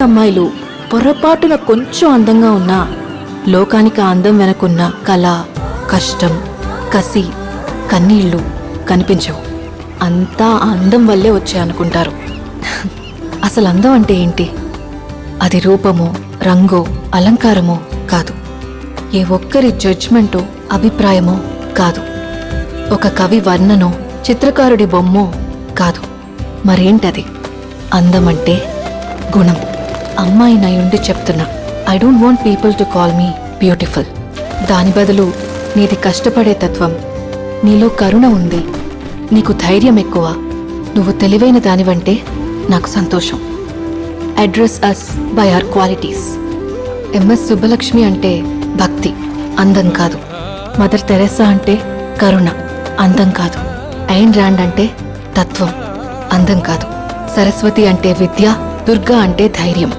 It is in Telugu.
అమ్మాయిలు పొరపాటున కొంచెం అందంగా ఉన్నా లోకానికి ఆ అందం వెనకున్న కళ, కష్టం, కసి, కన్నీళ్లు కనిపించవు. అంతా ఆ అందం వల్లే వచ్చాయనుకుంటారు. అసలు అందం అంటే ఏంటి? అది రూపమో, రంగో, అలంకారమో కాదు. ఏ ఒక్కరి జడ్జ్మెంటో, అభిప్రాయమో కాదు. ఒక కవి వర్ణనో, చిత్రకారుడి బొమ్మో కాదు. మరేంటది? అందమంటే గుణం. అమ్మాయి నయుండి చెప్తున్నా, I don't want people to call me beautiful. దాని బదులు నీది కష్టపడే తత్వం, నీలో కరుణ ఉంది, నీకు ధైర్యం ఎక్కువ, నువ్వు తెలివైన దానివంటే నాకు సంతోషం. Address us by our qualities. MS Subbulakshmi అంటే భక్తి, అందం కాదు. మదర్ తెరెసా అంటే కరుణ, అందం కాదు. ఐన్ ర్యాండ్ అంటే తత్వం, అందం కాదు. సరస్వతి అంటే విద్య, దుర్గా అంటే ధైర్యం.